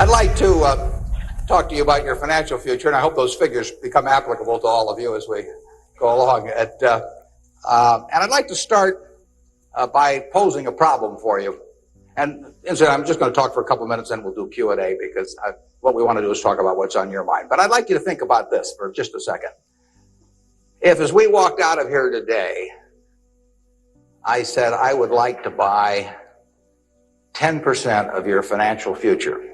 I'd like to talk to you about your financial future, and I hope those figures become applicable to all of you as we go along. And I'd like to start by posing a problem for you. And incidentally, I'm just going to talk for a couple minutes, and we'll do Q&A, because what we want to do is talk about what's on your mind. But I'd like you to think about this for just a second. If, as we walked out of here today, I said I would like to buy 10% of your financial future,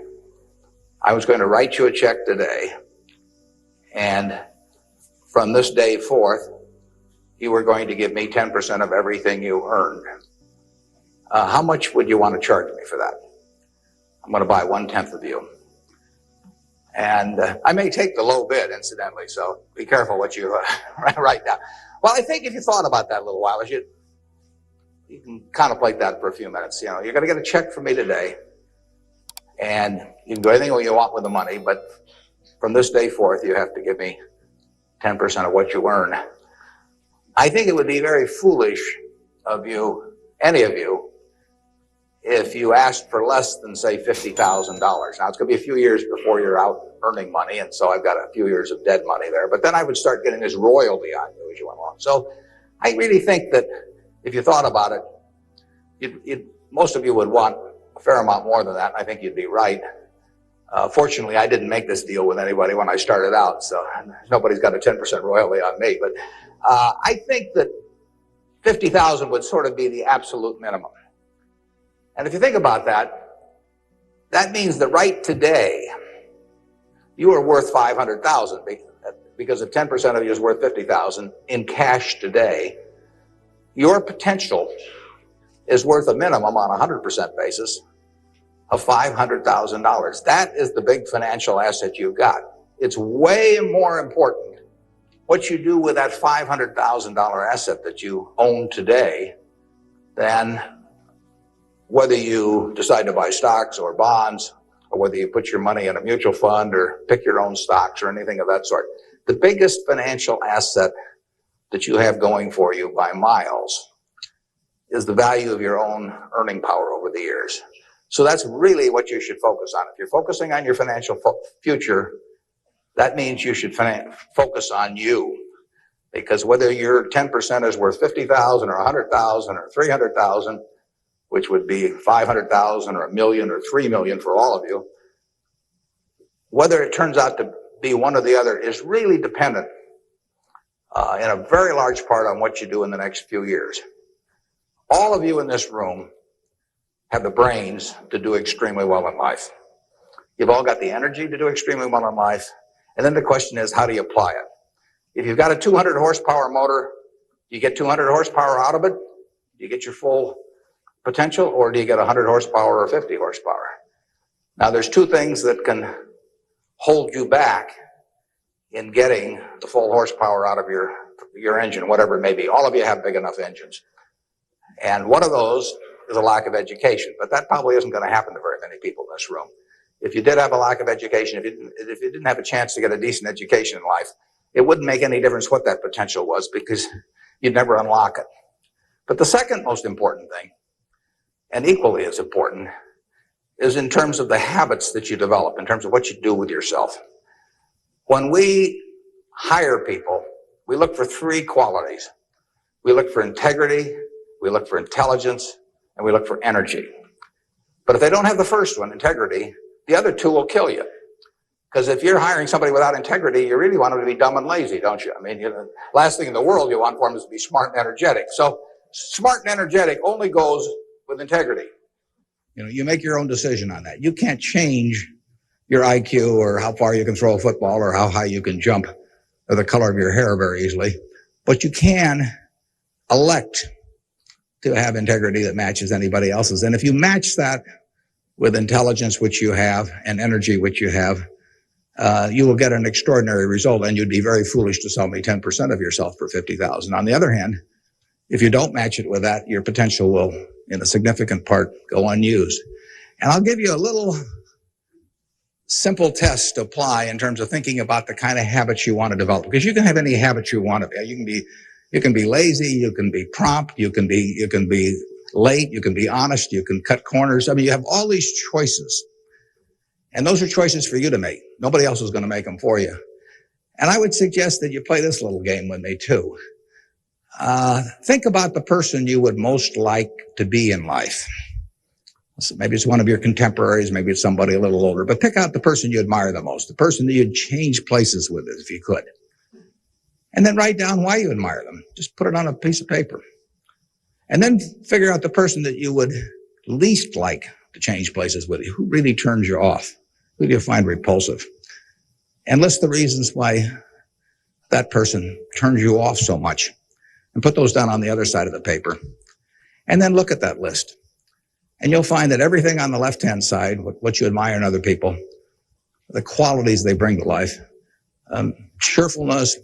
I was going to write you a check today, and from this day forth, you were going to give me 10% of everything you earned. How much would you want to charge me for that? I'm going to buy 1/10 of you. And I may take the low bid, incidentally, so be careful what you write down. Well, I think if you thought about that a little while, you can contemplate that for a few minutes. You know, you're going to get a check from me today, and you can do anything you want with the money, but from this day forth, you have to give me 10% of what you earn. I think it would be very foolish of you, any of you, if you asked for less than, say, $50,000. Now, it's going to be a few years before you're out earning money, and so I've got a few years of dead money there, but then I would start getting this royalty on you as you went along. So I really think that if you thought about it, most of you would want a fair amount more than that, and I think you'd be right. Fortunately, I didn't make this deal with anybody when I started out, so nobody's got a 10% royalty on me. But I think that 50,000 would sort of be the absolute minimum. And if you think about that, that means that right today, you are worth 500,000, because if 10% of you is worth 50,000 in cash today, your potential is worth a minimum on a 100% basis of $500,000. That is the big financial asset you've got. It's way more important what you do with that $500,000 asset that you own today than whether you decide to buy stocks or bonds, or whether you put your money in a mutual fund or pick your own stocks or anything of that sort. The biggest financial asset that you have going for you by miles is the value of your own earning power over the years. So that's really what you should focus on. If you're focusing on your financial future, that means you should focus on you. Because whether your 10% is worth 50,000 or 100,000 or 300,000, which would be 500,000 or 1 million or 3 million for all of you, whether it turns out to be one or the other is really dependent in a very large part on what you do in the next few years. All of you in this room have the brains to do extremely well in life. You've all got the energy to do extremely well in life. And then the question is, how do you apply it? If you've got a 200 horsepower motor, do you get 200 horsepower out of it? Do you get your full potential, or do you get 100 horsepower or 50 horsepower? Now, there's two things that can hold you back in getting the full horsepower out of your engine, whatever it may be. All of you have big enough engines. And one of those is a lack of education, but that probably isn't going to happen to very many people in this room. If you did have a lack of education, if you didn't have a chance to get a decent education in life, it wouldn't make any difference what that potential was, because you'd never unlock it. But the second most important thing, and equally as important, is in terms of the habits that you develop, in terms of what you do with yourself. When we hire people, we look for three qualities. We look for integrity, we look for intelligence, and we look for energy. But if they don't have the first one, integrity, the other two will kill you. Because if you're hiring somebody without integrity, you really want them to be dumb and lazy, don't you? I mean, last thing in the world you want for them is to be smart and energetic. So smart and energetic only goes with integrity. You know, you make your own decision on that. You can't change your IQ or how far you can throw a football or how high you can jump or the color of your hair very easily. But you can elect to have integrity that matches anybody else's. And if you match that with intelligence, which you have, and energy, which you have, you will get an extraordinary result, and you'd be very foolish to sell me 10% of yourself for 50,000. On the other hand, if you don't match it with that, your potential will, in a significant part, go unused. And I'll give you a little simple test to apply in terms of thinking about the kind of habits you want to develop, because you can have any habits you want to be. You can be lazy, you can be prompt, you can be late, you can be honest, you can cut corners. I mean, you have all these choices. And those are choices for you to make. Nobody else is going to make them for you. And I would suggest that you play this little game with me too. Think about the person you would most like to be in life. So maybe it's one of your contemporaries, maybe it's somebody a little older, but pick out the person you admire the most, the person that you'd change places with if you could. And then write down why you admire them. Just put it on a piece of paper. And then figure out the person that you would least like to change places with you. Who really turns you off? Who do you find repulsive? And list the reasons why that person turns you off so much. And put those down on the other side of the paper. And then look at that list. And you'll find that everything on the left-hand side, what you admire in other people, the qualities they bring to life, cheerfulness,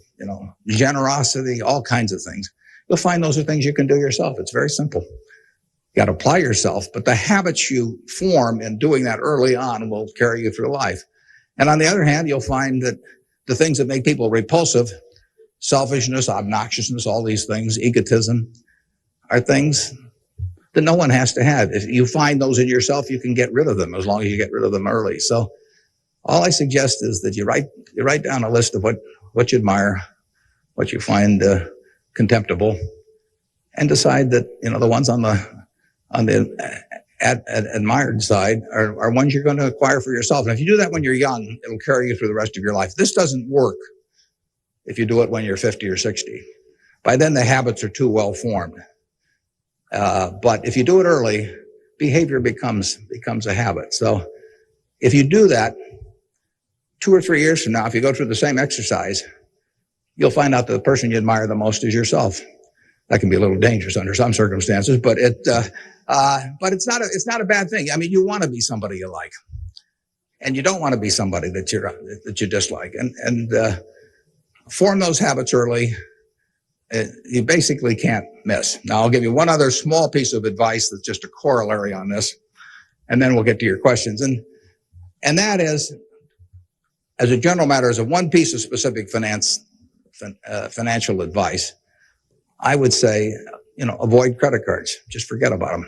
generosity, all kinds of things. You'll find those are things you can do yourself. It's very simple. You got to apply yourself, but the habits you form in doing that early on will carry you through life. And on the other hand, you'll find that the things that make people repulsive, selfishness, obnoxiousness, all these things, egotism, are things that no one has to have. If you find those in yourself, you can get rid of them as long as you get rid of them early. So all I suggest is that you write down a list of what you admire, what you find contemptible, and decide that the ones on the admired side are ones you're going to acquire for yourself. And if you do that when you're young, it'll carry you through the rest of your life. This doesn't work if you do it when you're 50 or 60. By then, the habits are too well formed. But if you do it early, behavior becomes a habit. So if you do that 2 or 3 years from now, if you go through the same exercise, you'll find out that the person you admire the most is yourself. That can be a little dangerous under some circumstances, but it's not a bad thing. I mean, you want to be somebody you like, and you don't want to be somebody that you dislike, and form those habits early. You basically can't miss. Now, I'll give you one other small piece of advice that's just a corollary on this, and then we'll get to your questions. And that is, as a general matter, as a one piece of specific financial advice, I would say, avoid credit cards. Just forget about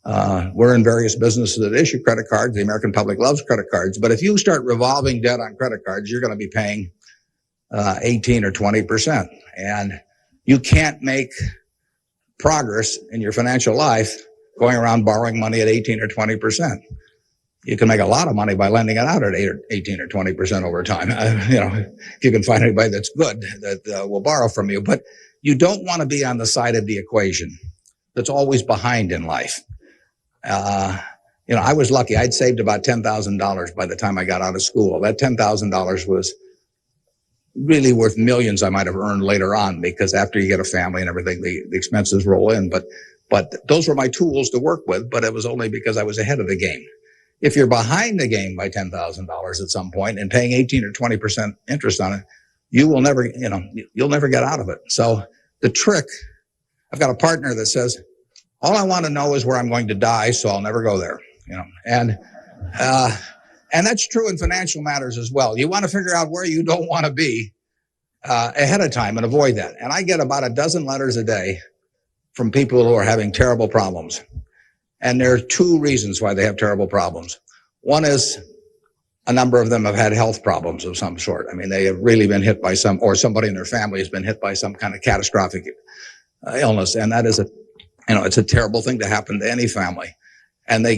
them. We're in various businesses that issue credit cards. The American public loves credit cards. But if you start revolving debt on credit cards, you're going to be paying 18 or 20%. And you can't make progress in your financial life going around borrowing money at 18 or 20%. You can make a lot of money by lending it out at 18 or 20% over time. If you can find anybody that's good that will borrow from you. But you don't want to be on the side of the equation that's always behind in life. I was lucky. I'd saved about $10,000 by the time I got out of school. That $10,000 was really worth millions I might have earned later on, because after you get a family and everything, the expenses roll in. But those were my tools to work with, but it was only because I was ahead of the game. If you're behind the game by $10,000 at some point and paying 18 or 20% interest on it, you will never, you'll never get out of it. So the trick, I've got a partner that says, all I want to know is where I'm going to die, so I'll never go there, and that's true in financial matters as well. You want to figure out where you don't want to be ahead of time and avoid that. And I get about a dozen letters a day from people who are having terrible problems. And there are two reasons why they have terrible problems. One is a number of them have had health problems of some sort. I mean, they have really been hit by or somebody in their family has been hit by some kind of catastrophic illness. And that is it's a terrible thing to happen to any family. And they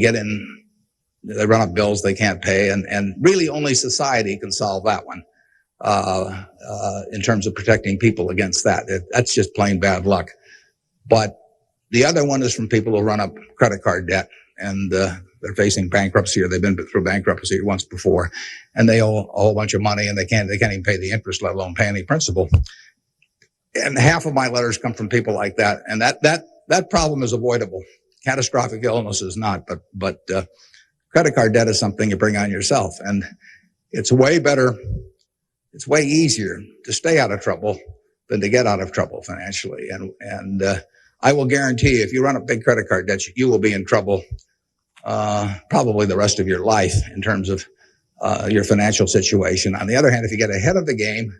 run up bills they can't pay. And really only society can solve that one, in terms of protecting people against that. That's just plain bad luck. But the other one is from people who run up credit card debt, and they're facing bankruptcy, or they've been through bankruptcy once before, and they owe a whole bunch of money, and they can't even pay the interest, let alone pay any principal. And half of my letters come from people like that, and that problem is avoidable. Catastrophic illness is not, but credit card debt is something you bring on yourself, and it's way better. It's way easier to stay out of trouble than to get out of trouble financially, and I will guarantee if you run up big credit card debts, you will be in trouble probably the rest of your life in terms of your financial situation. On the other hand, if you get ahead of the game,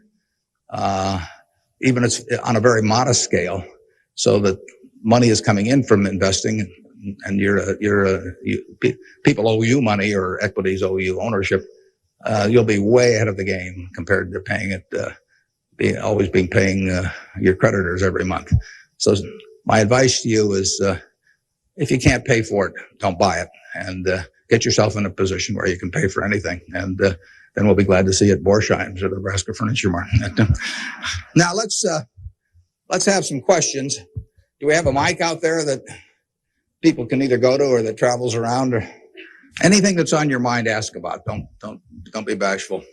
even it's on a very modest scale, so that money is coming in from investing, and people owe you money or equities owe you ownership, you'll be way ahead of the game compared to paying it, paying your creditors every month. So my advice to you is, if you can't pay for it, don't buy it, and get yourself in a position where you can pay for anything. And then we'll be glad to see you at Borsheim's or the Nebraska Furniture Market. Now let's have some questions. Do we have a mic out there that people can either go to or that travels around, or anything that's on your mind? Ask about. Don't be bashful.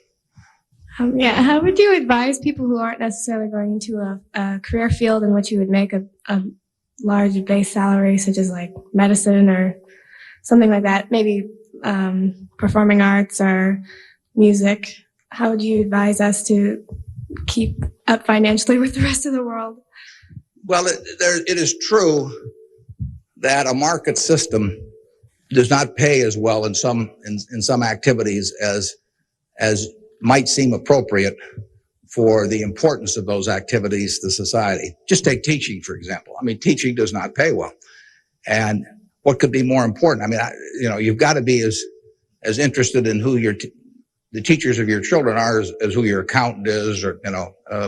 How would you advise people who aren't necessarily going into a career field in which you would make a large base salary, such as like medicine or something like that, maybe performing arts or music? How would you advise us to keep up financially with the rest of the world? Well, it is true that a market system does not pay as well in some activities as might seem appropriate for the importance of those activities to society. Just take teaching, for example. I mean, teaching does not pay well. And what could be more important? I mean, you've got to be as interested in who the teachers of your children are as who your accountant is, or,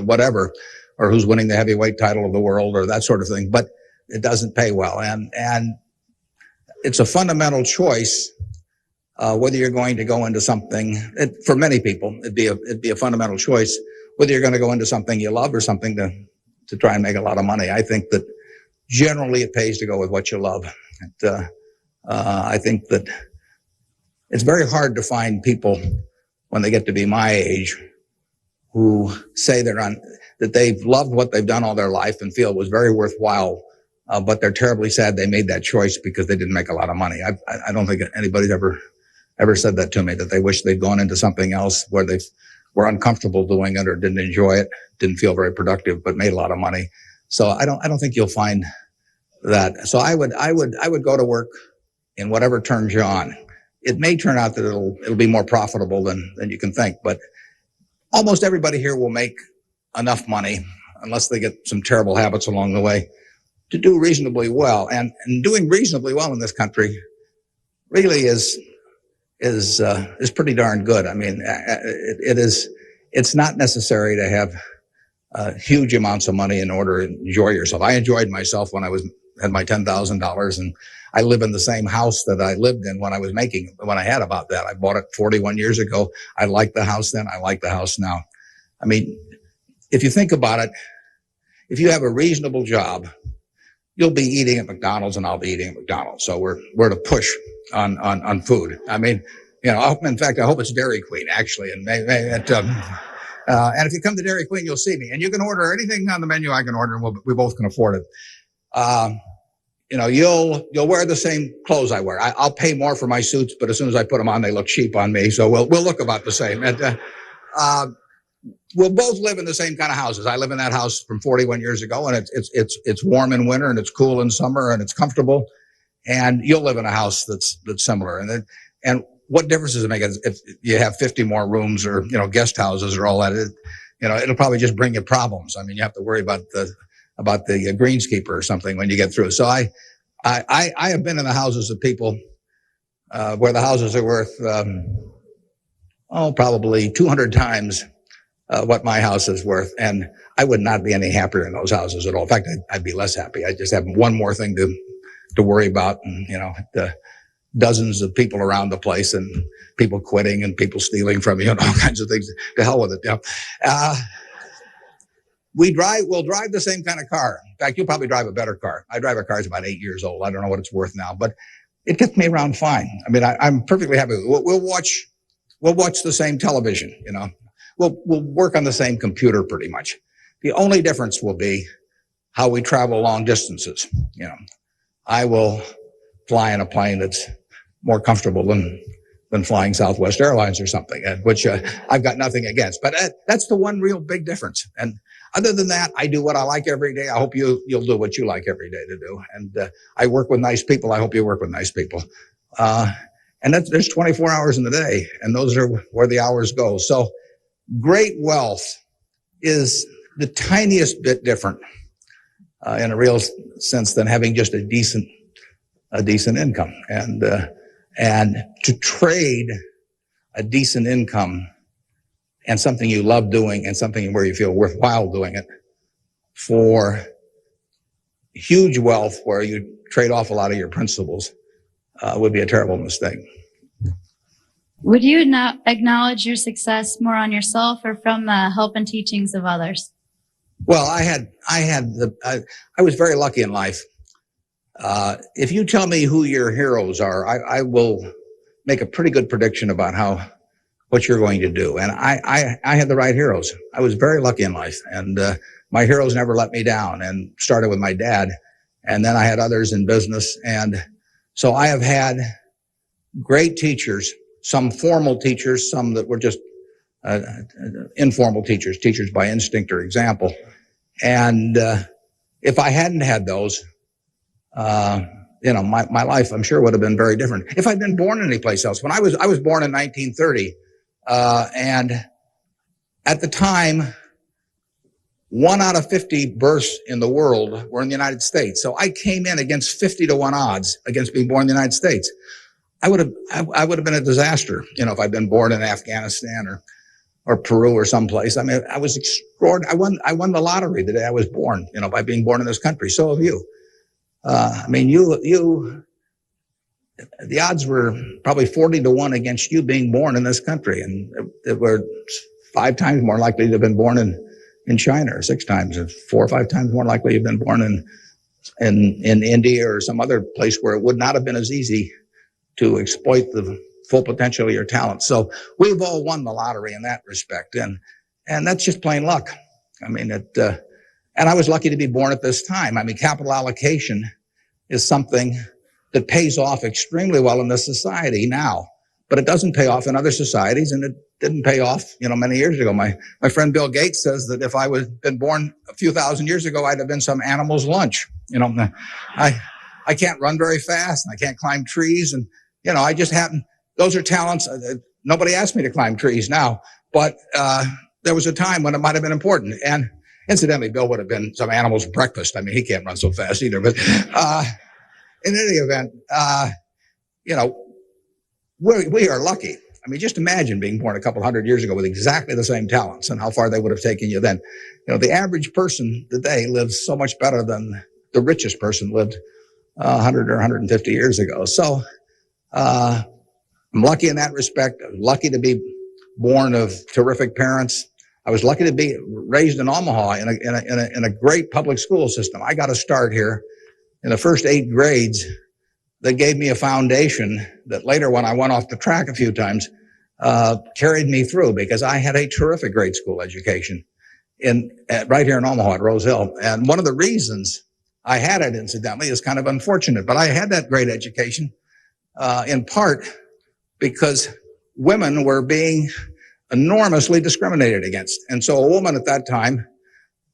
whatever, or who's winning the heavyweight title of the world, or that sort of thing. But it doesn't pay well. And it's a fundamental choice, whether you're going to go into something. For many people, it'd be a fundamental choice whether you're going to go into something you love or something to try and make a lot of money. I think that generally it pays to go with what you love. I think that it's very hard to find people when they get to be my age who say that they've loved what they've done all their life and feel it was very worthwhile, but they're terribly sad they made that choice because they didn't make a lot of money. I don't think anybody's ever said that to me, that they wish they'd gone into something else where they were uncomfortable doing it or didn't enjoy it, didn't feel very productive, but made a lot of money. So I don't think you'll find that. So I would go to work in whatever turns you on. It may turn out that it'll be more profitable than you can think, but almost everybody here will make enough money, unless they get some terrible habits along the way, to do reasonably well. And doing reasonably well in this country really is pretty darn good. I mean, it's not necessary to have huge amounts of money in order to enjoy yourself. I enjoyed myself when I had my $10,000, and I live in the same house that I lived in when I had about that. I bought it 41 years ago. I liked the house then. I like the house now. I mean, if you think about it, if you have a reasonable job, you'll be eating at McDonald's and I'll be eating at McDonald's. So we're to push on food. I mean, in fact, I hope it's Dairy Queen actually. And and if you come to Dairy Queen, you'll see me, and you can order anything on the menu I can order, and we both can afford it. You'll wear the same clothes I wear. I'll pay more for my suits, but as soon as I put them on, they look cheap on me. So we'll look about the same. And, we'll both live in the same kind of houses. I live in that house from 41 years ago, and it's warm in winter and it's cool in summer and it's comfortable. And you'll live in a house that's similar. And what difference does it make if you have 50 more rooms or, guest houses or all that? It'll probably just bring you problems. I mean, you have to worry about the greenskeeper or something when you get through. So I have been in the houses of people, where the houses are worth, probably 200 times what my house is worth. And I would not be any happier in those houses at all. In fact, I'd be less happy. I just have one more thing to worry about. And, the dozens of people around the place and people quitting and people stealing from you and all kinds of things. To hell with it. We'll drive the same kind of car. In fact, you'll probably drive a better car. I drive a car that's about 8 years old. I don't know what it's worth now, but it gets me around fine. I mean, I'm perfectly happy. We'll watch the same television, We'll work on the same computer pretty much. The only difference will be how we travel long distances. I will fly in a plane that's more comfortable than flying Southwest Airlines or something, which I've got nothing against. But that's the one real big difference. And other than that, I do what I like every day. I hope you'll do what you like every day to do. And I work with nice people. I hope you work with nice people. And there's 24 hours in the day, and those are where the hours go. So great wealth is the tiniest bit different in a real sense than having just a decent a decent income. And to trade a decent income and something you love doing and something where you feel worthwhile doing it for huge wealth where you trade off a lot of your principles would be a terrible mistake. Would you now acknowledge your success more on yourself or from the help and teachings of others? Well, I was very lucky in life. If you tell me who your heroes are, I will make a pretty good prediction about what you're going to do. And I had the right heroes. I was very lucky in life, and my heroes never let me down. And started with my dad, and then I had others in business, and so I have had great teachers. Some formal teachers, some that were just informal teachers by instinct or example. And if I hadn't had those, my life, I'm sure, would have been very different. If I'd been born anyplace else. When I was born in 1930, and at the time, 1 out of 50 births in the world were in the United States. So I came in against 50-1 odds against being born in the United States. I would have been a disaster, if I'd been born in Afghanistan or Peru or someplace. I mean, I was extraordinary. I won the lottery the day I was born, by being born in this country. So have you. The odds were probably 40-1 against you being born in this country, and it were 5 times more likely to have been born in China, or 6 times, or 4 or 5 times more likely to have been born in India or some other place where it would not have been as easy to exploit the full potential of your talent. So we've all won the lottery in that respect, and that's just plain luck. And I was lucky to be born at this time. Capital allocation is something that pays off extremely well in this society now, but it doesn't pay off in other societies, and it didn't pay off, many years ago. My friend Bill Gates says that if I had been born a few thousand years ago, I'd have been some animal's lunch. I can't run very fast, and I can't climb trees, and I just happen. Those are talents. Nobody asked me to climb trees now, but there was a time when it might have been important. And incidentally, Bill would have been some animal's breakfast. He can't run so fast either. But in any event, we are lucky. Just imagine being born a couple hundred years ago with exactly the same talents and how far they would have taken you then. The average person today lives so much better than the richest person lived 100 or 150 years ago. So I'm lucky in that respect. I'm lucky to be born of terrific parents. I was lucky to be raised in Omaha in a great public school system. I got to start here in the first 8 grades. That gave me a foundation that later, when I went off the track a few times, carried me through, because I had a terrific grade school education right here in Omaha at Rose Hill. And one of the reasons I had it, incidentally, is kind of unfortunate, but I had that great education in part because women were being enormously discriminated against. And so a woman at that time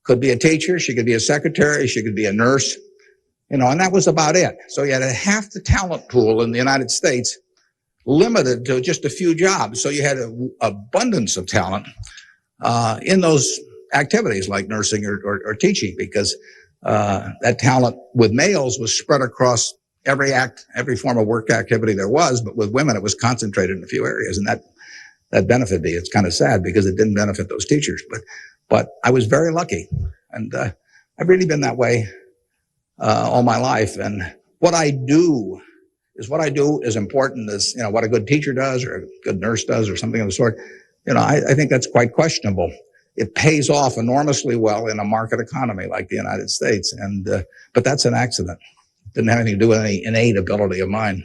could be a teacher, she could be a secretary, she could be a nurse, and that was about it. So you had half the talent pool in the United States limited to just a few jobs. So you had an abundance of talent in those activities like nursing or teaching, because that talent with males was spread across every form of work activity there was, but with women it was concentrated in a few areas, and that benefited me. It's kind of sad because it didn't benefit those teachers, but I was very lucky, and I've really been that way all my life. And what I do is important as, what a good teacher does or a good nurse does or something of the sort. I think that's quite questionable. It pays off enormously well in a market economy like the United States. But that's an accident. It didn't have anything to do with any innate ability of mine.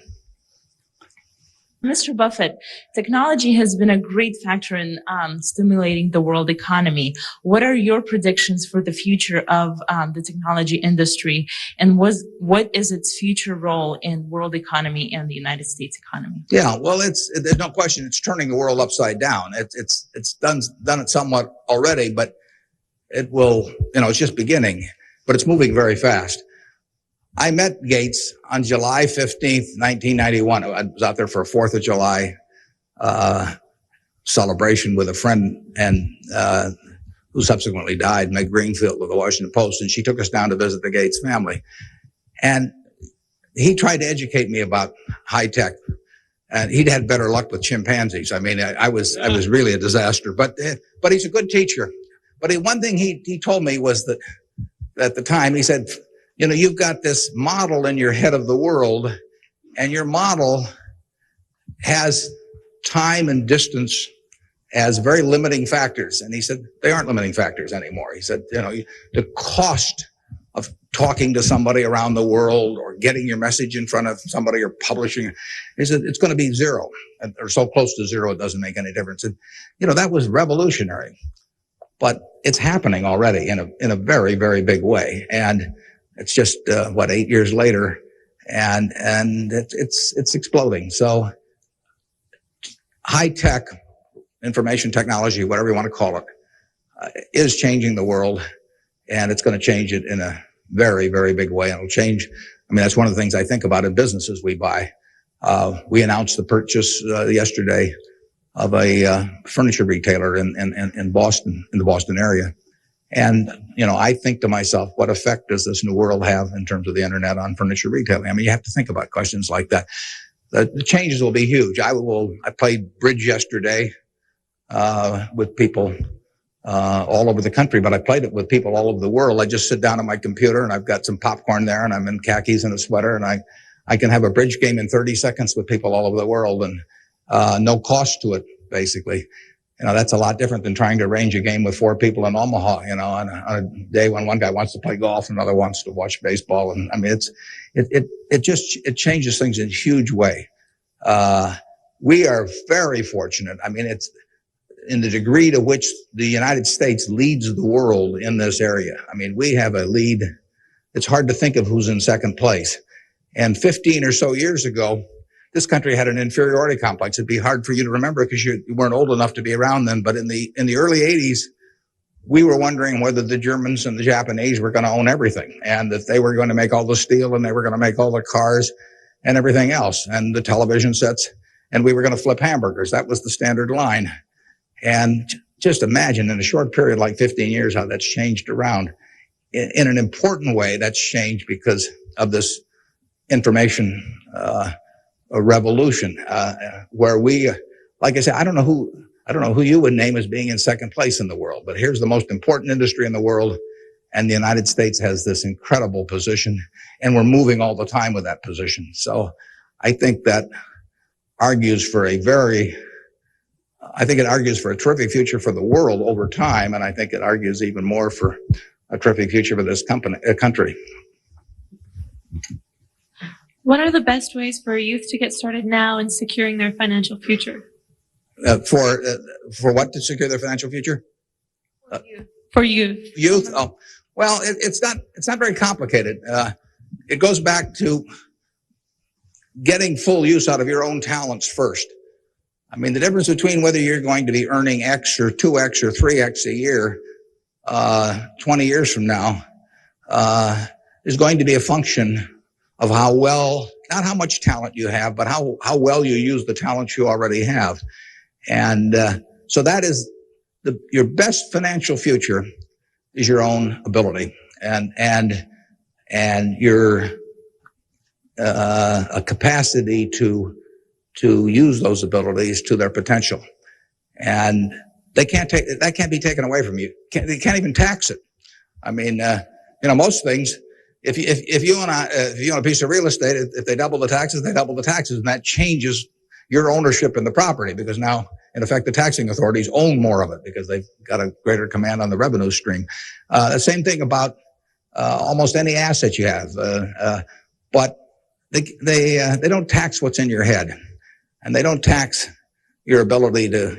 Mr. Buffett, technology has been a great factor in stimulating the world economy. What are your predictions for the future of the technology industry, and what is its future role in world economy and the United States economy? Yeah, well, there's no question it's turning the world upside down. It's done it somewhat already, but it will, it's just beginning, but it's moving very fast. I met Gates on July 15th, 1991. I was out there for a 4th of July celebration with a friend and who subsequently died, Meg Greenfield of the Washington Post, and she took us down to visit the Gates family. And he tried to educate me about high tech, and he'd had better luck with chimpanzees. I mean, I was really a disaster, but he's a good teacher. But one thing he told me was that at the time, he said, you know, you've got this model in your head of the world, and your model has time and distance as very limiting factors. And he said, they aren't limiting factors anymore. He said, you know, the cost of talking to somebody around the world or getting your message in front of somebody or publishing, he said, it's going to be zero, or so close to zero it doesn't make any difference. And, you know, that was revolutionary. But it's happening already in a very, very big way. And it's just, 8 years later, and it's exploding. So high tech, information technology, whatever you want to call it, is changing the world, and it's going to change it in a very, very big way. And it'll change. I mean, that's one of the things I think about in businesses we buy. We announced the purchase yesterday of a furniture retailer in Boston, in the Boston area. And, you know, I think to myself, what effect does this new world have in terms of the internet on furniture retailing? I mean, you have to think about questions like that. The changes will be huge. I played bridge yesterday with people all over the country, but I played it with people all over the world. I just sit down on my computer and I've got some popcorn there and I'm in khakis and a sweater, and I can have a bridge game in 30 seconds with people all over the world, and no cost to it, basically. You know, that's a lot different than trying to arrange a game with 4 people in Omaha, you know, on a day when one guy wants to play golf and another wants to watch baseball. And I mean, it changes things in a huge way. We are very fortunate. I mean, it's in the degree to which the United States leads the world in this area. I mean, we have a lead. It's hard to think of who's in second place. And 15 or so years ago, this country had an inferiority complex. It'd be hard for you to remember because you weren't old enough to be around then. But in the early 80s, we were wondering whether the Germans and the Japanese were going to own everything, and that they were going to make all the steel and they were going to make all the cars and everything else, and the television sets, and we were going to flip hamburgers. That was the standard line. And just imagine in a short period like 15 years how that's changed around. In an important way, that's changed because of this information a revolution, where we, like I said, I don't know who you would name as being in second place in the world, but here's the most important industry in the world, and the United States has this incredible position, and we're moving all the time with that position. So I think that argues for a terrific future for the world over time, and I think it argues even more for a terrific future for this country. What are the best ways for youth to get started now in securing their financial future? For what to secure their financial future? For youth. Youth? Oh, well, it's not very complicated. It goes back to getting full use out of your own talents first. I mean, the difference between whether you're going to be earning X or 2X or 3X a year 20 years from now is going to be a function of how well, not how much talent you have, but how well you use the talent you already have. And so that is your best financial future is your own ability and your a capacity to use those abilities to their potential. And that can't be taken away from you. They can't even tax it. I mean, most things, if you own a piece of real estate, if they double the taxes, they double the taxes, and that changes your ownership in the property, because now, in effect, the taxing authorities own more of it because they've got a greater command on the revenue stream. The same thing about almost any asset you have, but they don't tax what's in your head, and they don't tax your ability to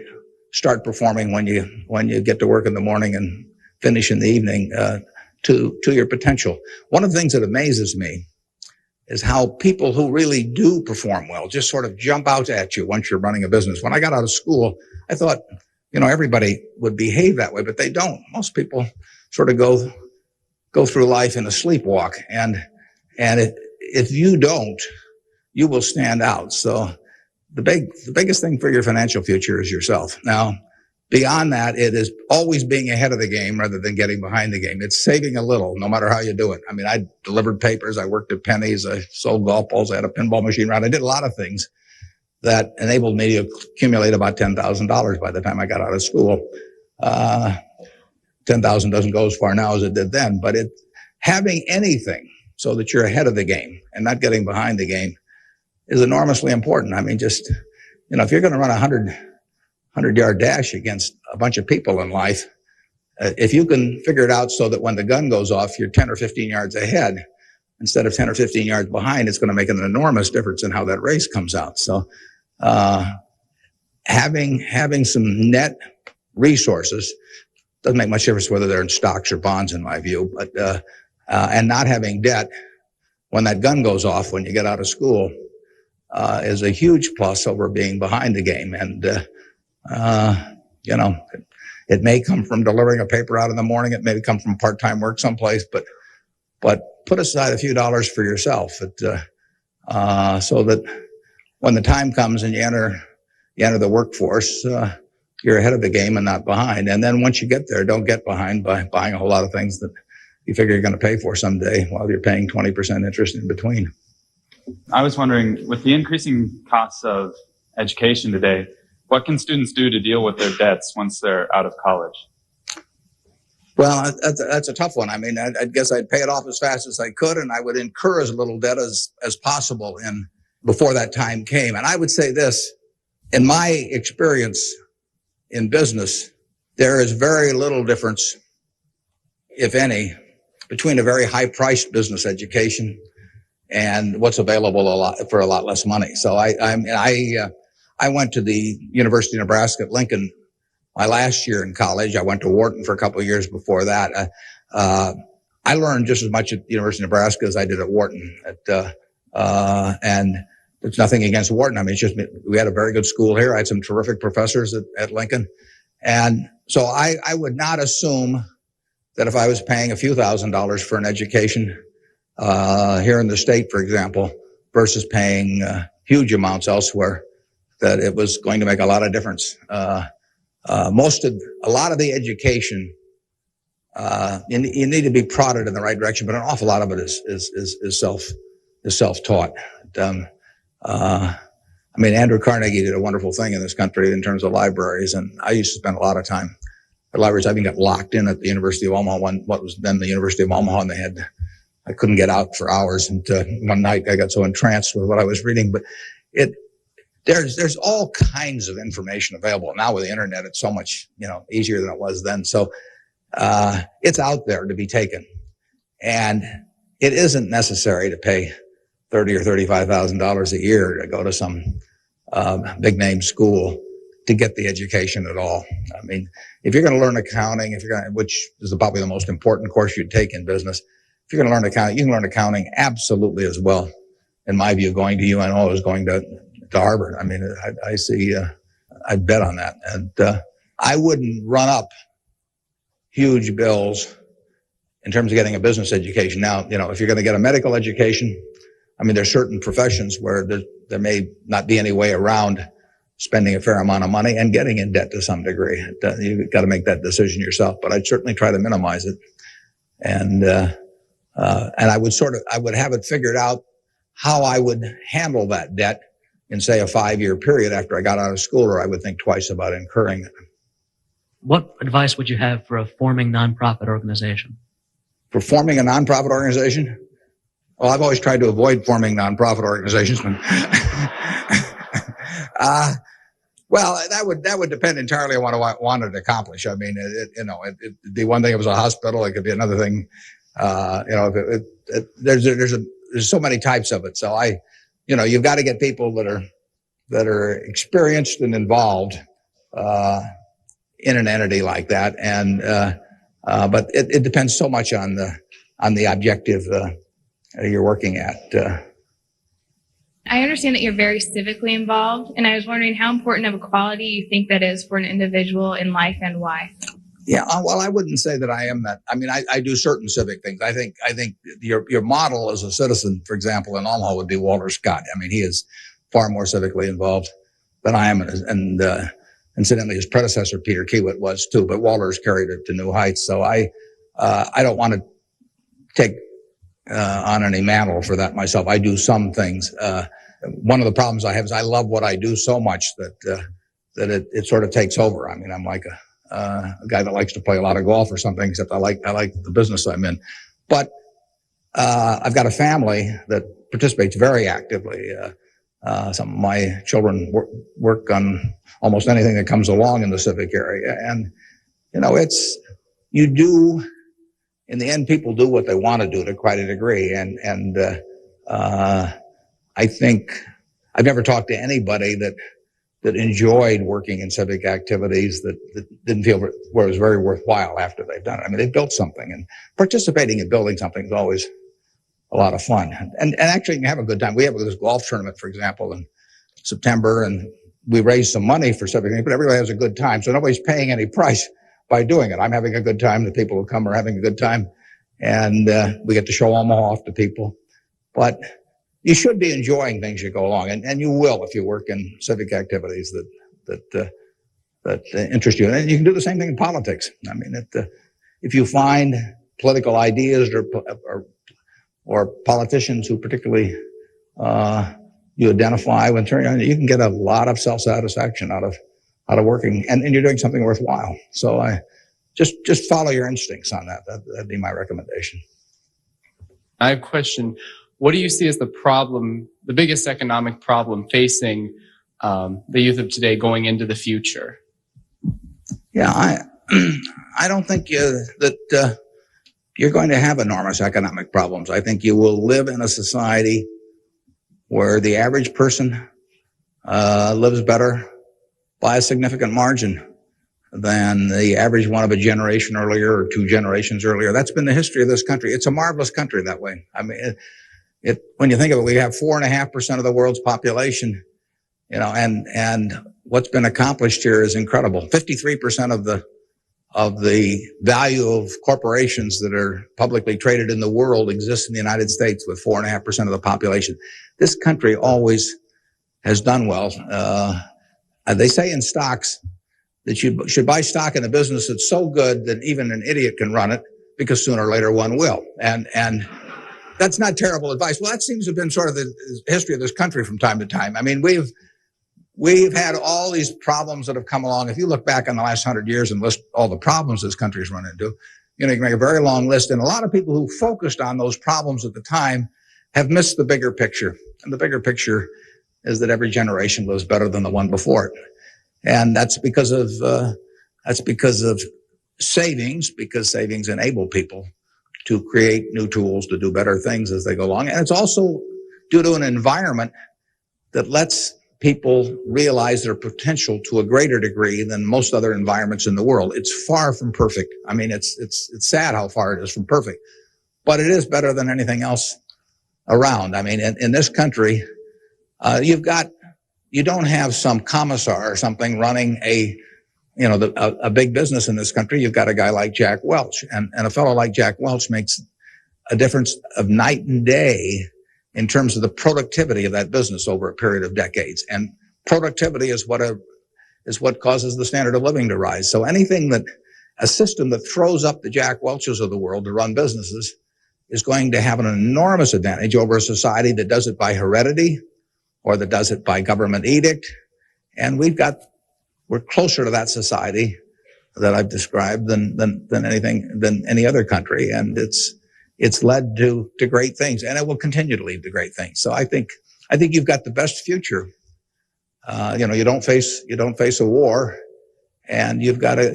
start performing when you get to work in the morning and finish in the evening to your potential. One of the things that amazes me is how people who really do perform well just sort of jump out at you once you're running a business. When I got out of school, I thought, everybody would behave that way, but they don't. Most people sort of go through life in a sleepwalk, and if you don't, you will stand out. So the biggest thing for your financial future is yourself. Now, beyond that, it is always being ahead of the game rather than getting behind the game. It's saving a little, no matter how you do it. I mean, I delivered papers, I worked at Penny's, I sold golf balls, I had a pinball machine around. I did a lot of things that enabled me to accumulate about $10,000 by the time I got out of school. 10,000 doesn't go as far now as it did then, but having anything so that you're ahead of the game and not getting behind the game is enormously important. I mean, just, if you're going to run a 100-yard dash against a bunch of people in life, if you can figure it out so that when the gun goes off, you're 10 or 15 yards ahead instead of 10 or 15 yards behind, it's going to make an enormous difference in how that race comes out. So, having some net resources doesn't make much difference whether they're in stocks or bonds, in my view, but, and not having debt when that gun goes off when you get out of school, is a huge plus over being behind the game. And, it may come from delivering a paper out in the morning. It may come from part-time work someplace, but put aside a few dollars for yourself, so that when the time comes and you enter the workforce, you're ahead of the game and not behind. And then once you get there, don't get behind by buying a whole lot of things that you figure you're going to pay for someday while you're paying 20% interest in between. I was wondering, with the increasing costs of education today, what can students do to deal with their debts once they're out of college? Well, that's a tough one. I mean, I guess I'd pay it off as fast as I could, and I would incur as little debt as possible before that time came. And I would say this, in my experience in business, there is very little difference, if any, between a very high-priced business education and what's available for a lot less money. So I went to the University of Nebraska at Lincoln my last year in college. I went to Wharton for a couple of years before that. I learned just as much at the University of Nebraska as I did at Wharton. And there's nothing against Wharton. I mean, it's just we had a very good school here. I had some terrific professors at Lincoln. And so I would not assume that if I was paying a few $1,000s for an education here in the state, for example, versus paying huge amounts elsewhere, that it was going to make a lot of difference. A lot of the education, you need to be prodded in the right direction, but an awful lot of it is self-taught. I mean, Andrew Carnegie did a wonderful thing in this country in terms of libraries, and I used to spend a lot of time at libraries. I even got locked in at the University of Omaha, what was then the University of Omaha, and I couldn't get out for hours. And one night I got so entranced with what I was reading, but there's all kinds of information available now with the internet. It's so much easier than it was then. So it's out there to be taken, and it isn't necessary to pay $30,000 or $35,000 a year to go to some big name school to get the education at all. I mean, if you're going to learn accounting, which is probably the most important course you'd take in business, if you're going to learn accounting, you can learn accounting absolutely as well, in my view, going to UNO as going to Harvard. I mean, I see, I'd bet on that. And I wouldn't run up huge bills in terms of getting a business education. Now, if you're going to get a medical education, I mean, there's certain professions where there may not be any way around spending a fair amount of money and getting in debt to some degree. You've got to make that decision yourself, but I'd certainly try to minimize it. And I would have it figured out how I would handle that debt in, say, a 5-year period after I got out of school, or I would think twice about incurring it. What advice would you have for a forming nonprofit organization? For forming a nonprofit organization? Well, I've always tried to avoid forming nonprofit organizations. Well, that would depend entirely on what I wanted to accomplish. I mean, it'd be one thing if it was a hospital. It could be another thing. There's so many types of it. So you've got to get people that are experienced and involved in an entity like that. And but it depends so much on the objective you're working at. I understand that you're very civically involved, and I was wondering how important of a quality you think that is for an individual in life and why. Yeah, well, I wouldn't say that I am that. I mean, I do certain civic things. I think your model as a citizen, for example, in Omaha would be Walter Scott. I mean, he is far more civically involved than I am, and Incidentally, his predecessor, Peter Kiewit, was too, but Walter's carried it to new heights. So I don't want to take on any mantle for that myself. I do some things. One of the problems I have is I love what I do so much that it sort of takes over. I mean, I'm like a guy that likes to play a lot of golf or something, except I like the business I'm in. But I've got a family that participates very actively. Some of my children work on almost anything that comes along in the civic area. And, in the end, people do what they want to do to quite a degree. And I think I've never talked to anybody that enjoyed working in civic activities that didn't feel it was very worthwhile after they've done it. I mean, they built something, and participating in building something is always a lot of fun. And actually you can have a good time. We have this golf tournament, for example, in September, and we raised some money for civic things, but everybody has a good time. So nobody's paying any price by doing it. I'm having a good time. The people who come are having a good time. And we get to show them off to people. But you should be enjoying things you go along. And you will if you work in civic activities that interest you. And you can do the same thing in politics. I mean, if you find political ideas or politicians who particularly you identify with, you can get a lot of self-satisfaction out of working, and you're doing something worthwhile. So I just follow your instincts on that. That'd be my recommendation. I have a question. What do you see as the biggest economic problem facing the youth of today going into the future? Yeah, I don't think that you're going to have enormous economic problems. I think you will live in a society where the average person lives better by a significant margin than the average one of a generation earlier or two generations earlier. That's been the history of this country. It's a marvelous country that way. I mean, when you think of it, we have 4.5% of the world's population, and what's been accomplished here is incredible. 53% of the value of corporations that are publicly traded in the world exists in the United States with 4.5% of the population. This country always has done well. They say in stocks that you should buy stock in a business that's so good that even an idiot can run it, because sooner or later one will. And that's not terrible advice. Well, that seems to have been sort of the history of this country from time to time. I mean, we've had all these problems that have come along. If you look back on the last 100 years and list all the problems this country's run into, you can make a very long list. And a lot of people who focused on those problems at the time have missed the bigger picture. And the bigger picture is that every generation lives better than the one before it. And that's because of savings, because savings enable people to create new tools to do better things as they go along. And it's also due to an environment that lets people realize their potential to a greater degree than most other environments in the world. It's far from perfect. I mean, it's sad how far it is from perfect, but it is better than anything else around. I mean, in this country, you don't have some commissar or something running a big business in this country. You've got a guy like Jack Welch, and a fellow like Jack Welch makes a difference of night and day in terms of the productivity of that business over a period of decades. And productivity is what causes the standard of living to rise. So a system that throws up the Jack Welches of the world to run businesses is going to have an enormous advantage over a society that does it by heredity or that does it by government edict. And we're closer to that society that I've described than any other country. And it's led to great things, and it will continue to lead to great things. So I think you've got the best future. You don't face a war, and you've got a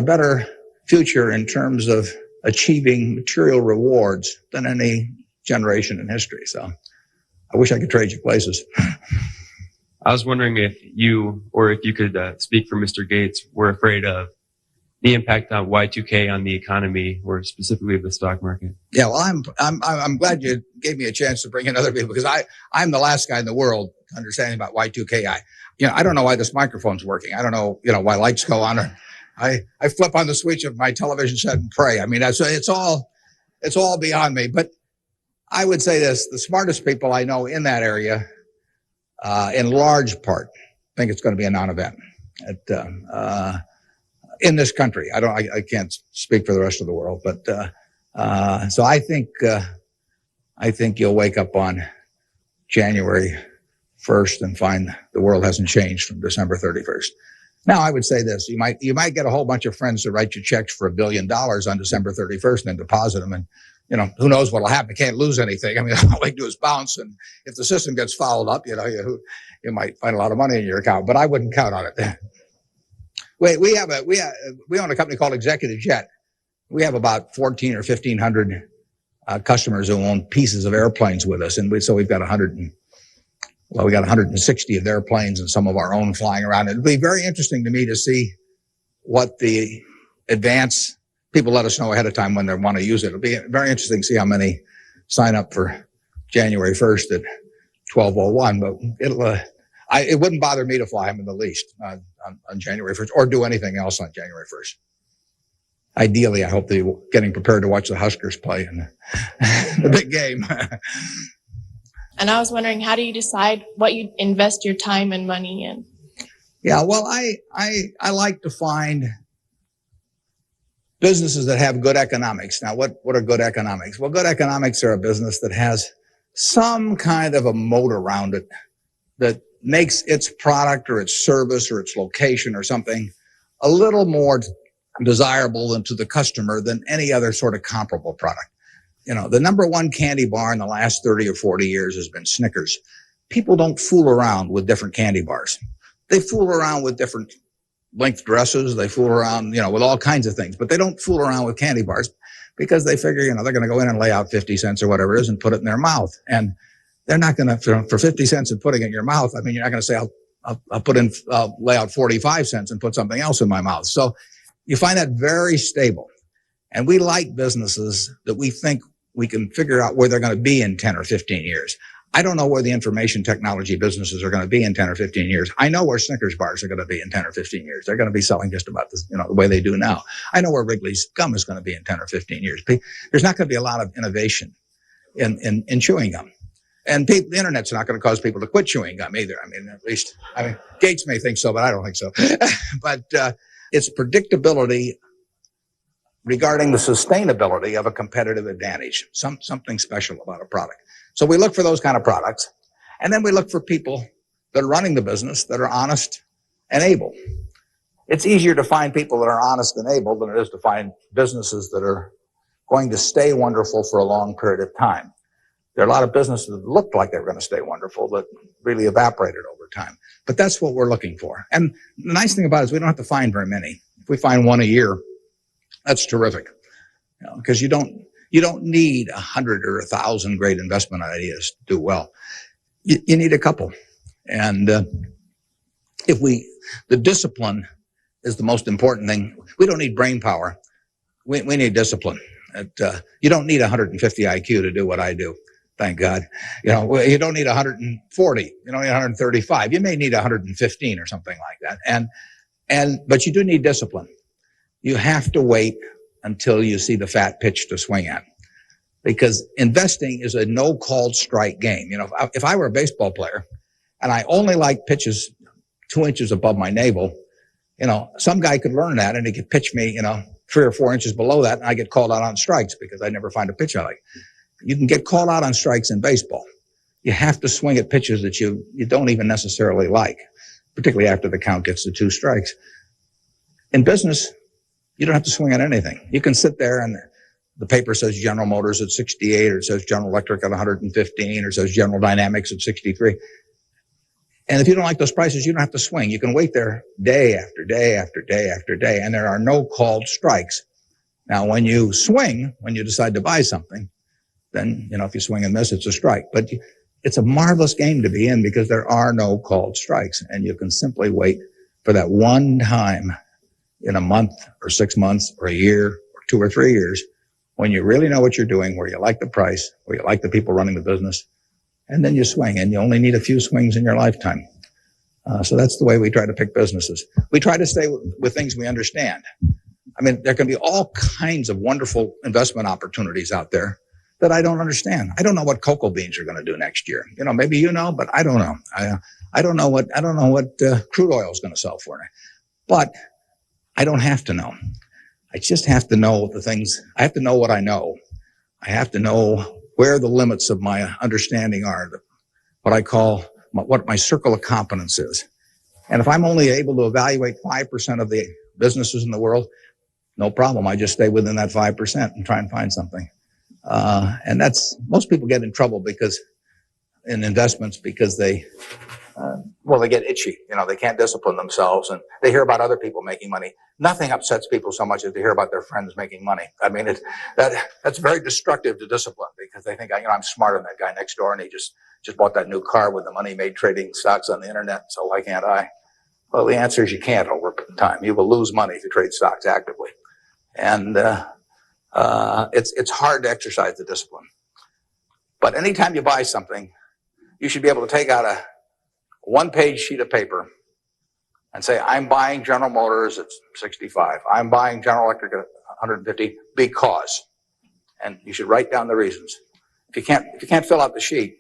better future in terms of achieving material rewards than any generation in history. So I wish I could trade you places. I was wondering if you could speak for Mr. Gates, were afraid of the impact on Y2K on the economy, or specifically the stock market. Yeah, well, I'm glad you gave me a chance to bring in other people, because I'm the last guy in the world understanding about Y2K. I don't know why this microphone's working. I don't know, why lights go on. Or I flip on the switch of my television set and pray. I mean, it's all beyond me. But I would say this: the smartest people I know in that area in large part, think it's going to be a non-event in this country. I can't speak for the rest of the world, but so I think you'll wake up on January 1st and find the world hasn't changed from December 31st. Now, I would say this: you might get a whole bunch of friends to write you checks for $1 billion on December 31st and then deposit them, and who knows what'll happen? You can't lose anything. I mean, all they do is bounce, and if the system gets fouled up, you might find a lot of money in your account. But I wouldn't count on it. We own a company called Executive Jet. We have about 1,400 or 1,500 customers who own pieces of airplanes with us, and so we've got 160 of their planes and some of our own flying around. It'll be very interesting to me to see what the advance people let us know ahead of time when they want to use it. It'll be very interesting to see how many sign up for January 1st at 12:01. But it wouldn't bother me to fly them in the least on January 1st or do anything else on January 1st. Ideally, I hope they're getting prepared to watch the Huskers play in the big game. And I was wondering, how do you decide what you invest your time and money in? Yeah, well, I like to find businesses that have good economics. Now, what are good economics? Well, good economics are a business that has some kind of a moat around it that makes its product or its service or its location or something a little more desirable to the customer than any other sort of comparable product. The number one candy bar in the last 30 or 40 years has been Snickers. People don't fool around with different candy bars. They fool around with different length dresses. They fool around, with all kinds of things, but they don't fool around with candy bars because they figure, they're going to go in and lay out 50 cents or whatever it is and put it in their mouth. And they're not going to, for 50 cents and putting it in your mouth, I mean, you're not going to say, I'll lay out 45 cents and put something else in my mouth. So you find that very stable. And we like businesses that we think we can figure out where they're going to be in 10 or 15 years. I don't know where the information technology businesses are going to be in 10 or 15 years. I know where Snickers bars are going to be in 10 or 15 years. They're going to be selling just about the way they do now. I know where Wrigley's gum is going to be in 10 or 15 years. There's not going to be a lot of innovation in chewing gum. And the internet's not going to cause people to quit chewing gum either. Gates may think so, but I don't think so. But it's predictability regarding the sustainability of a competitive advantage, something special about a product. So we look for those kind of products, and then we look for people that are running the business that are honest and able. It's easier to find people that are honest and able than it is to find businesses that are going to stay wonderful for a long period of time. There are a lot of businesses that looked like they were going to stay wonderful that really evaporated over time. But that's what we're looking for. And the nice thing about it is we don't have to find very many. If we find one a year, that's terrific, because you don't need 100 or 1,000 great investment ideas to do well. You need a couple. And the discipline is the most important thing. We don't need brain power. We need discipline. You don't need 150 IQ to do what I do. Thank God. You don't need 140. You don't need 135. You may need 115 or something like that. But you do need discipline. You have to wait until you see the fat pitch to swing at, because investing is a no called strike game. If I were a baseball player and I only like pitches 2 inches above my navel, some guy could learn that and he could pitch me, 3 or 4 inches below that, and I get called out on strikes because I never find a pitch I like. You can get called out on strikes in baseball. You have to swing at pitches that you don't even necessarily like, particularly after the count gets to 2 strikes. In business, you don't have to swing at anything. You can sit there and the paper says General Motors at 68, or it says General Electric at 115, or it says General Dynamics at 63. And if you don't like those prices, you don't have to swing. You can wait there day after day after day after day, and there are no called strikes. Now, when you swing, when you decide to buy something, then, if you swing and miss, it's a strike. But it's a marvelous game to be in because there are no called strikes, and you can simply wait for that one time in a month or 6 months or a year or 2 or 3 years when you really know what you're doing, where you like the price, where you like the people running the business, and then you swing, and you only need a few swings in your lifetime. So that's the way we try to pick businesses. We try to stay with things we understand. There can be all kinds of wonderful investment opportunities out there that I don't understand. I don't know what cocoa beans are going to do next year. Maybe you know, but I don't know. I don't know what crude oil is going to sell for. But I don't have to know. I just have to know the things. I have to know what I know. I have to know where the limits of my understanding are, what I call what my circle of competence is. And if I'm only able to evaluate 5% of the businesses in the world, no problem. I just stay within that 5% and try and find something. And most people get in trouble in investments because they get itchy. They can't discipline themselves, and they hear about other people making money. Nothing upsets people so much as to hear about their friends making money. I mean, that's very destructive to discipline, because they think, I'm smarter than that guy next door, and he just bought that new car with the money made trading stocks on the internet, so why can't I? Well, the answer is you can't over time. You will lose money if you trade stocks actively. And it's hard to exercise the discipline. But anytime you buy something, you should be able to take out a one-page sheet of paper and say, I'm buying General Motors at 65. I'm buying General Electric at 150 because. And you should write down the reasons. If you can't fill out the sheet,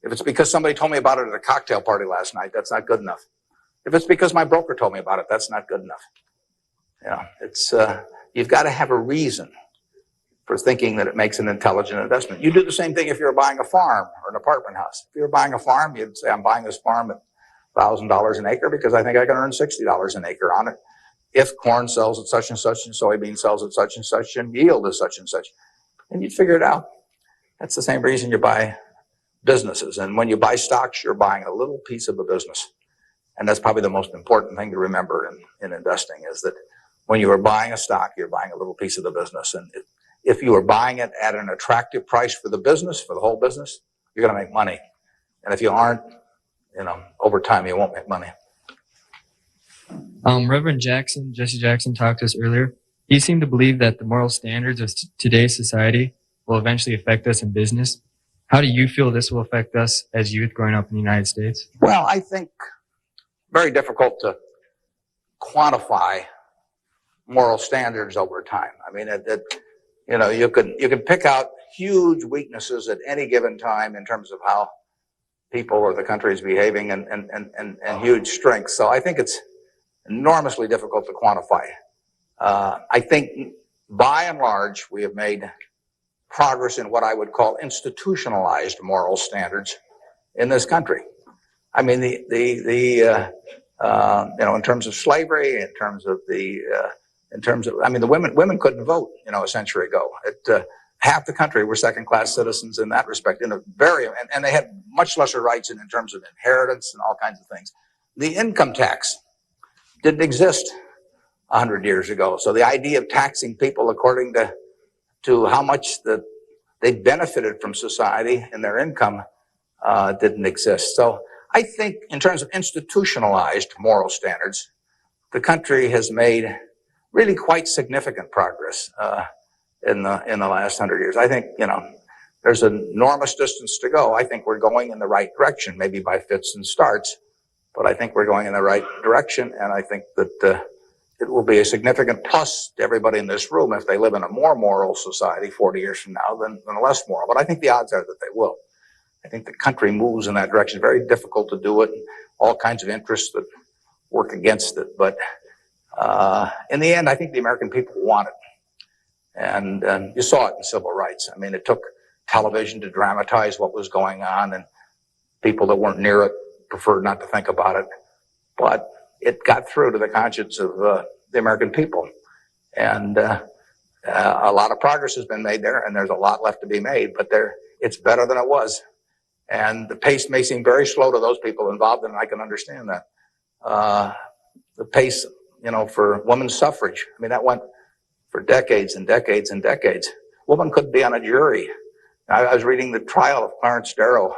if it's because somebody told me about it at a cocktail party last night, that's not good enough. If it's because my broker told me about it, that's not good enough. You've got to have a reason for thinking that it makes an intelligent investment. You do the same thing if you're buying a farm or an apartment house. If you're buying a farm, you'd say, I'm buying this farm at $1,000 an acre because I think I can earn $60 an acre on it. If corn sells at such and such, and soybean sells at such and such, and yield is such and such. And you'd figure it out. That's the same reason you buy businesses. And when you buy stocks, you're buying a little piece of a business. And that's probably the most important thing to remember in investing, is that when you are buying a stock, you're buying a little piece of the business. And if you are buying it at an attractive price for the business, for the whole business, you're going to make money. And if you aren't, over time, you won't make money. Reverend Jesse Jackson talked to us earlier. He seemed to believe that the moral standards of today's society will eventually affect us in business. How do you feel this will affect us as youth growing up in the United States? Well, I think very difficult to quantify moral standards over time. I mean, you can pick out huge weaknesses at any given time in terms of how people or the country is behaving, and huge strengths. So I think it's enormously difficult to quantify. I think by and large we have made progress in what I would call institutionalized moral standards in this country. I mean, in terms of slavery, in terms of the women couldn't vote, a century ago. Half the country were second-class citizens in that respect, and they had much lesser rights in terms of inheritance and all kinds of things. The income tax didn't exist 100 years ago. So the idea of taxing people according to how much that they benefited from society and their income didn't exist. So I think in terms of institutionalized moral standards, the country has made really quite significant progress in the last 100 years. I think, there's an enormous distance to go. I think we're going in the right direction, maybe by fits and starts, but I think we're going in the right direction, and I think that it will be a significant plus to everybody in this room if they live in a more moral society 40 years from now than a less moral. But I think the odds are that they will. I think the country moves in that direction. It's very difficult to do it, all kinds of interests that work against it. But in the end, I think the American people want it. And you saw it in civil rights. I mean, it took television to dramatize what was going on, and people that weren't near it preferred not to think about it. But it got through to the conscience of the American people. And a lot of progress has been made there, and there's a lot left to be made, but it's better than it was. And the pace may seem very slow to those people involved, and I can understand that. The pace, for women's suffrage, I mean, that went for decades and decades and decades. Women couldn't be on a jury. I was reading the trial of Clarence Darrow,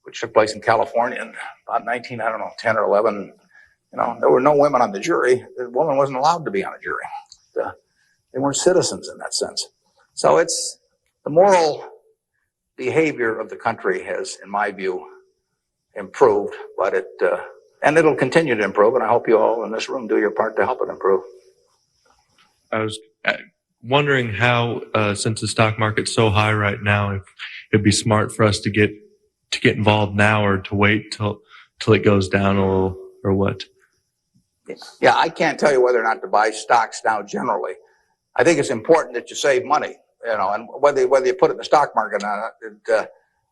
which took place in California in about 10 or 11. There were no women on the jury. The woman wasn't allowed to be on a jury. They weren't citizens in that sense. So it's the moral behavior of the country has, in my view, improved, but and it'll continue to improve, and I hope you all in this room do your part to help it improve. wondering how, since the stock market's so high right now, if it'd be smart for us to get involved now or to wait till it goes down a little, or what? Yeah, I can't tell you whether or not to buy stocks now generally. I think it's important that you save money, and whether you put it in the stock market or not,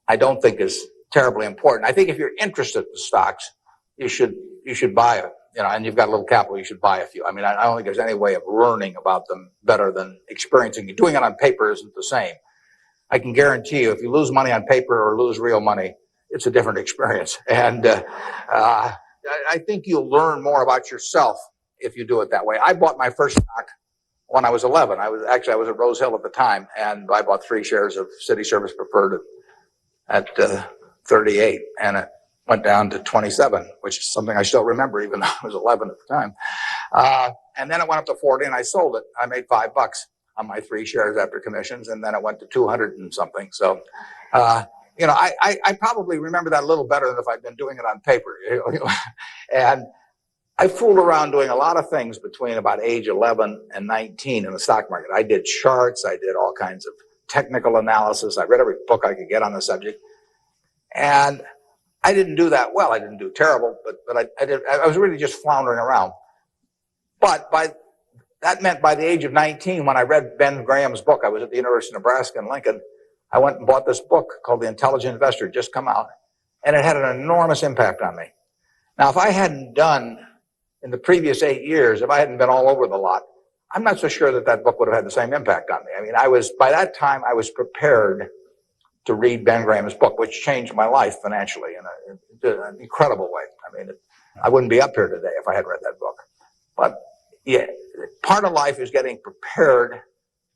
I don't think is terribly important. I think if you're interested in stocks, you should buy it, and you've got a little capital, you should buy a few. I mean, I don't think there's any way of learning about them better than experiencing it. Doing it on paper isn't the same. I can guarantee you, if you lose money on paper or lose real money, it's a different experience. And I think you'll learn more about yourself if you do it that way. I bought my first stock when I was 11. I was at Rose Hill at the time, and I bought 3 shares of City Service Preferred at 38, and it went down to 27, which is something I still remember, even though I was 11 at the time. And then it went up to 40, and I sold it. I made $5 on my 3 shares after commissions, and then it went to 200 and something. So, I probably remember that a little better than if I'd been doing it on paper. And I fooled around doing a lot of things between about age 11 and 19 in the stock market. I did charts. I did all kinds of technical analysis. I read every book I could get on the subject. And I didn't do that well. I didn't do terrible, but I was really just floundering around. But that meant by the age of 19, when I read Ben Graham's book, I was at the University of Nebraska in Lincoln, I went and bought this book called The Intelligent Investor, just come out, and it had an enormous impact on me. Now, if I hadn't done, in the previous 8 years, if I hadn't been all over the lot, I'm not so sure that book would have had the same impact on me. I mean, by that time, I was prepared to read Ben Graham's book, which changed my life financially in an incredible way. I mean, I wouldn't be up here today if I had read that book. But yeah, part of life is getting prepared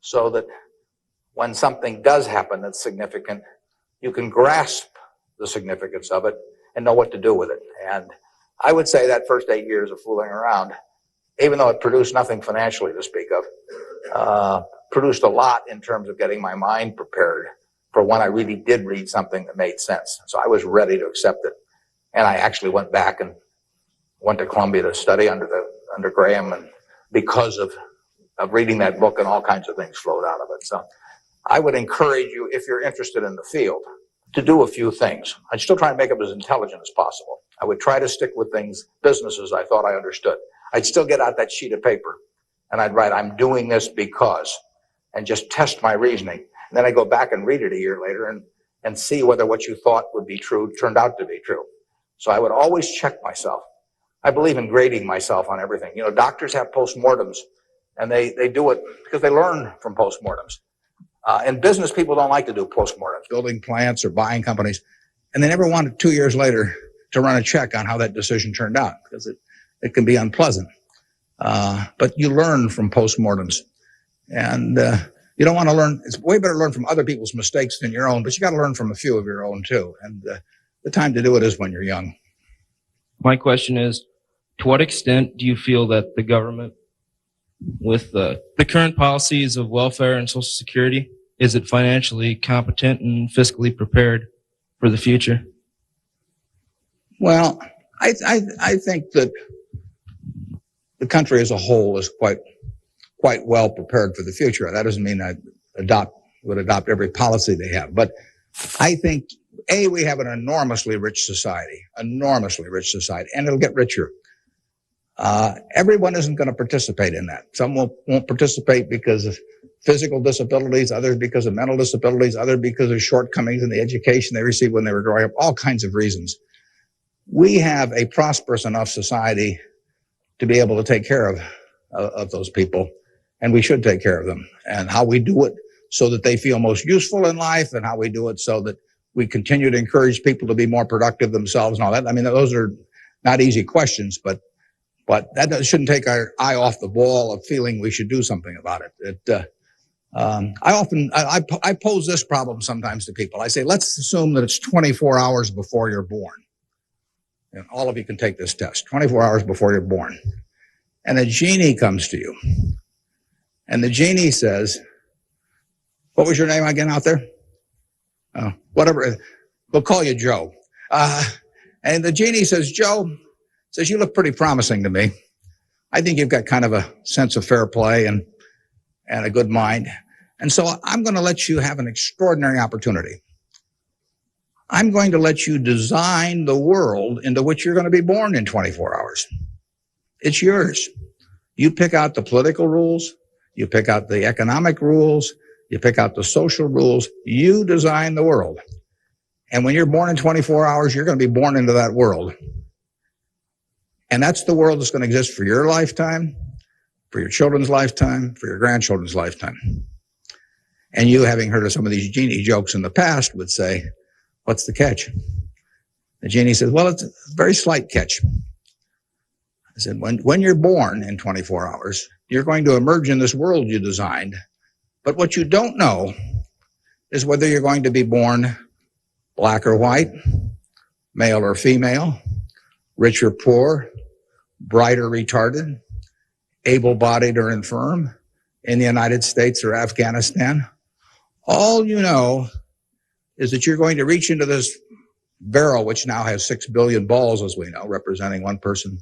so that when something does happen that's significant, you can grasp the significance of it and know what to do with it. And I would say that first 8 years of fooling around, even though it produced nothing financially to speak of, produced a lot in terms of getting my mind prepared for when I really did read something that made sense. So I was ready to accept it. And I actually went back and went to Columbia to study under Graham, and because of reading that book, and all kinds of things flowed out of it. So I would encourage you, if you're interested in the field, to do a few things. I'd still try and make it as intelligent as possible. I would try to stick with businesses I thought I understood. I'd still get out that sheet of paper and I'd write, I'm doing this because, and just test my reasoning. And then I go back and read it a year later and see whether what you thought would be true turned out to be true. So I would always check myself. I believe in grading myself on everything. Doctors have postmortems, and they do it because they learn from postmortems. In business, people don't like to do postmortems, building plants or buying companies, and they never want 2 years later to run a check on how that decision turned out, because it can be unpleasant. But you learn from postmortems, and you don't want to learn. It's way better to learn from other people's mistakes than your own, but you got to learn from a few of your own too. And the time to do it is when you're young. My question is, to what extent do you feel that the government, with the current policies of welfare and Social Security, is it financially competent and fiscally prepared for the future? Well, I think that the country as a whole is quite well prepared for the future. That doesn't mean I would adopt every policy they have, but I think we have an enormously rich society, and it'll get richer. Everyone isn't going to participate in that. Some won't participate because of physical disabilities, others because of mental disabilities, others because of shortcomings in the education they received when they were growing up, all kinds of reasons. We have a prosperous enough society to be able to take care of those people, and we should take care of them. And how we do it so that they feel most useful in life, and how we do it so that we continue to encourage people to be more productive themselves and all that. I mean, those are not easy questions, but that shouldn't take our eye off the ball of feeling we should do something about it. I pose this problem sometimes to people. I say, let's assume that it's 24 hours before you're born. And all of you can take this test, 24 hours before you're born. And a genie comes to you. And the genie says, what was your name again out there? Whatever. We'll call you Joe. And the genie says, Joe, you look pretty promising to me. I think you've got kind of a sense of fair play, and and a good mind. And so I'm going to let you have an extraordinary opportunity. I'm going to let you design the world into which you're going to be born in 24 hours. It's yours. You pick out the political rules. You pick out the economic rules. You pick out the social rules. You design the world. And when you're born in 24 hours, you're going to be born into that world. And that's the world that's going to exist for your lifetime, for your children's lifetime, for your grandchildren's lifetime. And you, having heard of some of these genie jokes in the past, would say, what's the catch? The genie says, well, it's a very slight catch. I said, when you're born in 24 hours, you're going to emerge in this world you designed. But what you don't know is whether you're going to be born black or white, male or female, rich or poor, bright or retarded, able-bodied or infirm, in the United States or Afghanistan. All you know is that you're going to reach into this barrel, which now has 6 billion balls, as we know, representing one person,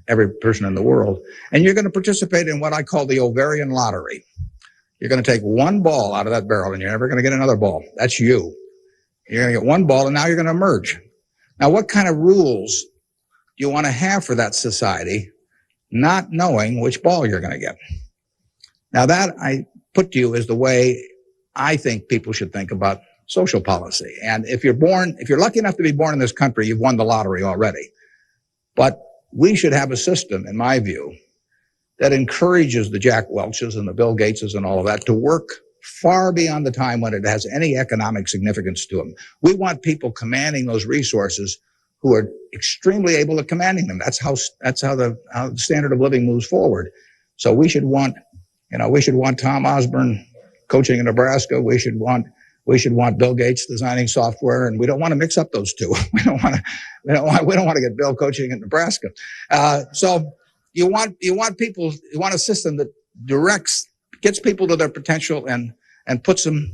every person in the world. And you're going to participate in what I call the ovarian lottery. You're going to take one ball out of that barrel, and you're never going to get another ball. That's you. You're going to get one ball, and now you're going to emerge. Now, what kind of rules do you want to have for that society, not knowing which ball you're going to get? Now, that I put to you is the way I think people should think about social policy. And if you're lucky enough to be born in this country, you've won the lottery already. But we should have a system, in my view, that encourages the Jack Welches and the Bill Gateses and all of that to work far beyond the time when it has any economic significance to them. We want people commanding those resources who are extremely able at commanding them. That's how the standard of living moves forward. So we should want Tom Osborne coaching in Nebraska. We should want Bill Gates designing software, and we don't want to mix up those two. We don't want to get Bill coaching in Nebraska. So you want a system that gets people to their potential and puts them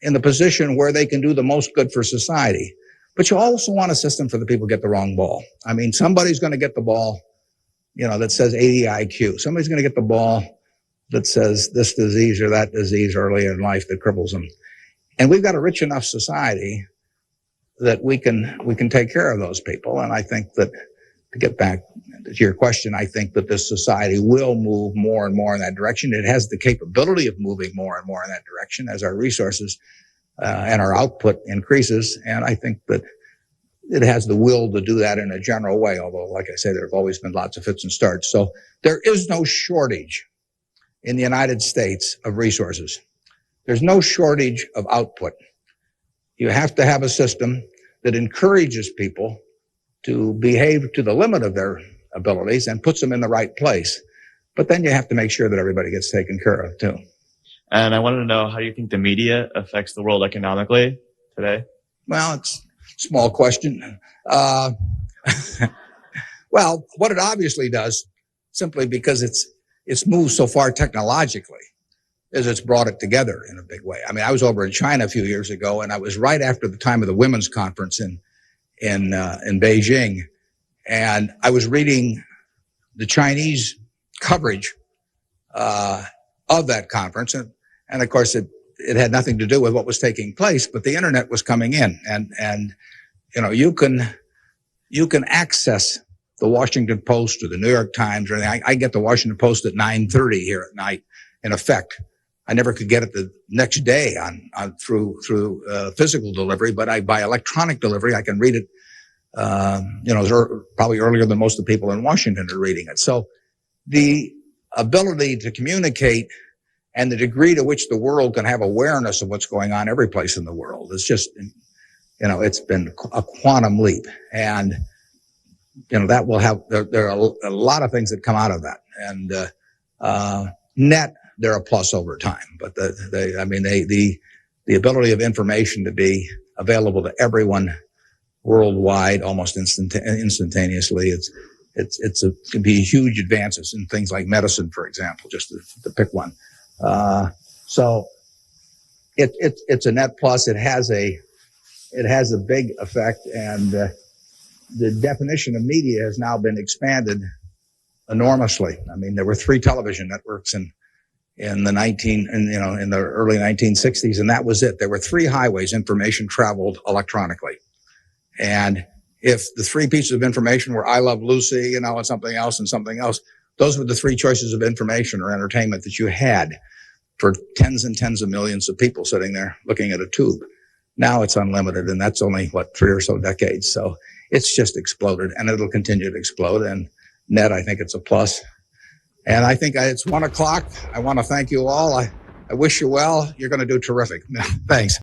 in the position where they can do the most good for society. But you also want a system for the people who get the wrong ball. I mean, somebody's going to get the ball, that says 80 IQ. Somebody's going to get the ball that says this disease or that disease early in life that cripples them. And we've got a rich enough society that we can take care of those people. And I think that, to get back to your question, I think that this society will move more and more in that direction. It has the capability of moving more and more in that direction as our resources and our output increases. And I think that it has the will to do that in a general way, although, like I say, there have always been lots of fits and starts. So there is no shortage in the United States of resources. There's no shortage of output. You have to have a system that encourages people to behave to the limit of their abilities and puts them in the right place. But then you have to make sure that everybody gets taken care of, too. And I wanted to know, how do you think the media affects the world economically today? Well, it's a small question. Well, what it obviously does, simply because it's moved so far technologically, is it's brought it together in a big way. I mean, I was over in China a few years ago, and I was right after the time of the women's conference in Beijing, and I was reading the Chinese coverage of that conference, and of course it had nothing to do with what was taking place, but the internet was coming in, and you can access the Washington Post or the New York Times or anything. I get the Washington Post at 9:30 here at night. In effect, I never could get it the next day through physical delivery, but by electronic delivery, I can read it. Probably earlier than most of the people in Washington are reading it. So the ability to communicate and the degree to which the world can have awareness of what's going on every place in the world is just, it's been a quantum leap. And, that will have, there are a lot of things that come out of that. And, net, they're a plus over time. But the ability of information to be available to everyone worldwide almost instantaneously, it can be huge advances in things like medicine, for example, just to pick one. So it's a net plus. It has a big effect, and the definition of media has now been expanded enormously. I mean, there were 3 television networks in in the early 1960s, and that was it. There were 3 highways information traveled electronically. And if the 3 pieces of information were I Love Lucy, and something else, those were the 3 choices of information or entertainment that you had for tens and tens of millions of people sitting there looking at a tube. Now it's unlimited, and that's only, 3 or so decades. So it's just exploded, and it'll continue to explode. And net, I think it's a plus. And I think it's 1:00. I want to thank you all. I wish you well. You're going to do terrific. Thanks.